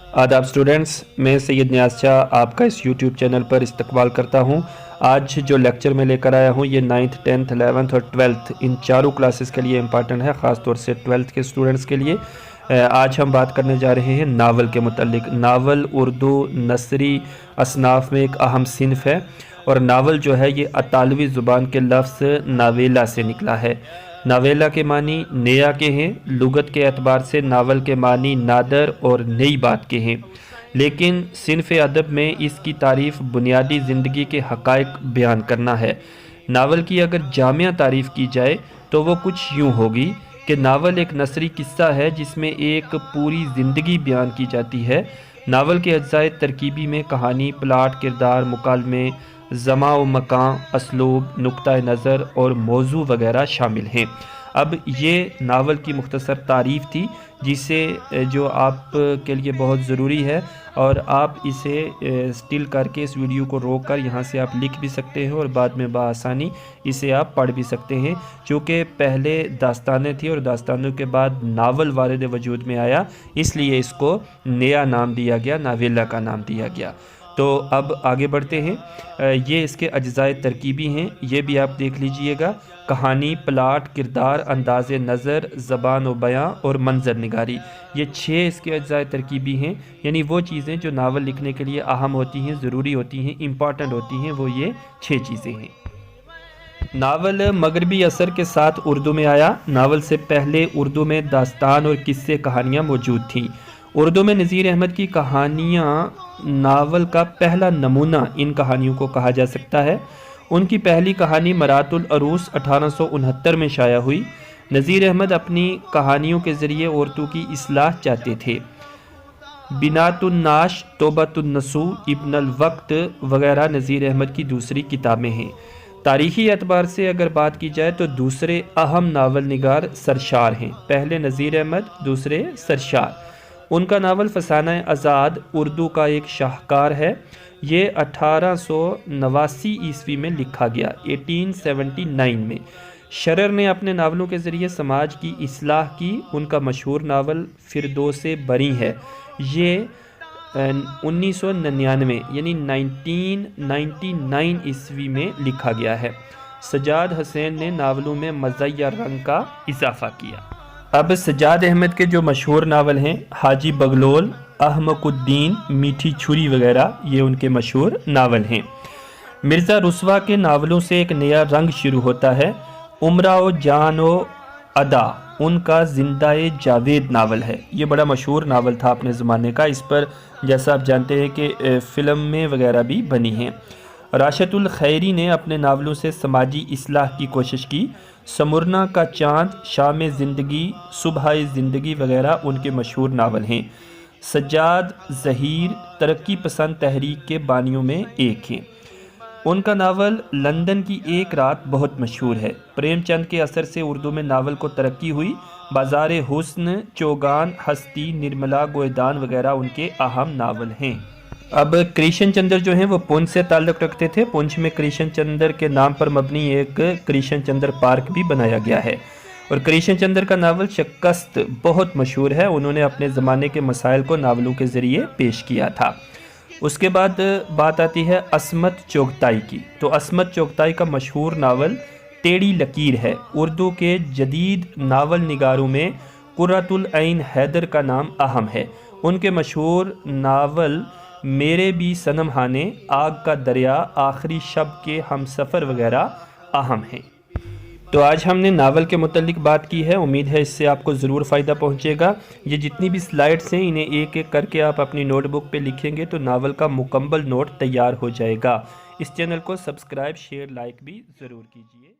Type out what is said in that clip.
आदाब स्टूडेंट्स, मैं सैयद नियाज़ शाह आपका इस यूट्यूब चैनल पर इस्तकबाल करता हूँ। आज जो लेक्चर मैं लेकर आया हूँ ये 9th 10th 11th और 12th इन चारों क्लासेस के लिए इम्पॉर्टेंट है, ख़ास तौर से 12th के स्टूडेंट्स के लिए। आज हम बात करने जा रहे हैं नावल के मुतालिक। नावल उर्दू नसरी असनाफ में एक अहम सिनफ है और नावल जो है ये अतालवी ज़ुबान के लफ्ज़ नावेला से निकला है। नावेला के मानी नया के हैं। लुगत के एतबार से नावल के मानी नादर और नई बात के हैं, लेकिन सिनफ़ अदब में इसकी तारीफ़ बुनियादी ज़िंदगी के हक़ाइक़ बयान करना है। नावल की अगर जामिया तारीफ़ की जाए तो वो कुछ यूँ होगी कि नावल एक नसरी किस्सा है जिसमें एक पूरी ज़िंदगी बयान की जाती है। नावल के अज्जाए तरकीबी में कहानी, प्लाट, किरदार, मुकालमे, ज़मा व मकान, असलूब, नुक्ता नज़र और मौजू वगैरह शामिल हैं। अब ये नावल की मुख्तसर तारीफ़ थी जिसे जो आप के लिए बहुत ज़रूरी है, और आप इसे स्टिल करके इस वीडियो को रोक कर यहाँ से आप लिख भी सकते हैं और बाद में बआसानी इसे आप पढ़ भी सकते हैं। चूँकि पहले दास्तानें थी और दास्तानों के बाद नावल वारिद वजूद में आया, इसलिए इसको नया नाम दिया गया, नावेला का नाम दिया गया। तो अब आगे बढ़ते हैं। ये इसके अज्जाए तरकीबी हैं, ये भी आप देख लीजिएगा। कहानी, प्लाट, किरदार, अंदाज़ नज़र, ज़बान व बयां और मंजर निगारी, ये 6 इसके अज्जाए तरकीबी हैं। यानी वो चीज़ें जो नावल लिखने के लिए अहम होती हैं, ज़रूरी होती हैं, इम्पॉर्टेंट होती हैं, वो ये 6 चीज़ें हैं। नावल मगरबी असर के साथ उर्दू में आया। नावल से पहले उर्दू में दास्तान और किस्से कहानियाँ मौजूद थीं। उर्दू में नज़ीर अहमद की कहानियाँ नावल का पहला नमूना इन कहानियों को कहा जा सकता है। उनकी पहली कहानी मरातुल अरूस 1869 में शाया हुई। नज़ीर अहमद अपनी कहानियों के ज़रिए औरतों की इस्लाह चाहते थे। बिनातुन्नाश, तौबतुन्नसू, इब्नुल वक्त वगैरह नज़ीर अहमद की दूसरी किताबें हैं। तारीख़ी एतबार से अगर बात की जाए तो दूसरे अहम नावल निगार सरशार हैं। पहले नज़ीर अहमद, दूसरे सरशार। उनका नावल फसाना आज़ाद उर्दू का एक शाहकार है। ये 1889 ईस्वी में लिखा गया, 1879 में। शरर ने अपने नावलों के ज़रिए समाज की इस्लाह की। उनका मशहूर नावल फिरदौसे बरी है। ये 1999 यानी 1999 ईस्वी में लिखा गया है। सजाद हुसैन ने नावलों में मज़य्या रंग का इजाफ़ा किया। अब सजाद अहमद के जो मशहूर नावल हैं, हाजी बगलोल, अहमकुद्दीन, मीठी छुरी वगैरह, ये उनके मशहूर नावल हैं। मिर्ज़ा रुस्वा के नावलों से एक नया रंग शुरू होता है। उम्रा ओ जान ओ अदा उनका ज़िंदा-ए जावेद नावल है। ये बड़ा मशहूर नावल था अपने ज़माने का। इस पर जैसा आप जानते हैं कि फ़िल्में वगैरह भी बनी हैं। राशिदुल खैरी ने अपने नावलों से समाजी इस्लाह की कोशिश की। समरना का चाँद, शाम ज़िंदगी, सुबह ज़िंदगी वगैरह उनके मशहूर नावल हैं। सज्जाद ज़हीर तरक्की पसंद तहरीक के बानियों में एक हैं। उनका नावल लंदन की एक रात बहुत मशहूर है। प्रेमचंद के असर से उर्दू में नावल को तरक्की हुई। बाज़ार हुस्न, चौगान, हस्ती, निर्मला, गोयदान वगैरह उनके अहम नावल हैं। अब कृष्ण चंद्र जो हैं वो पुंछ से ताल्लुक़ रखते थे। पुंछ में कृष्ण चंद्र के नाम पर मबनी एक कृष्ण चंद्र पार्क भी बनाया गया है। और कृष्ण चंद्र का नावल शिकस्त बहुत मशहूर है। उन्होंने अपने ज़माने के मसाइल को नावलों के ज़रिए पेश किया था। उसके बाद बात आती है असमत चोगताई की। तो असमत चोगताई का मशहूर नावल टेढ़ी लकीर है। उर्दू के जदीद नावल निगारों में कुर्रतुल ऐन हैदर का नाम अहम है। उनके मशहूर नावल मेरे भी सनम हाने, आग का दरिया, आखिरी शब के हम सफ़र वगैरह अहम हैं। तो आज हमने नावल के मुतालिक बात की है। उम्मीद है इससे आपको ज़रूर फ़ायदा पहुंचेगा। ये जितनी भी स्लाइड्स हैं इन्हें एक एक करके आप अपनी नोटबुक पे लिखेंगे तो नावल का मुकम्मल नोट तैयार हो जाएगा। इस चैनल को सब्सक्राइब, शेयर, लाइक भी ज़रूर कीजिए।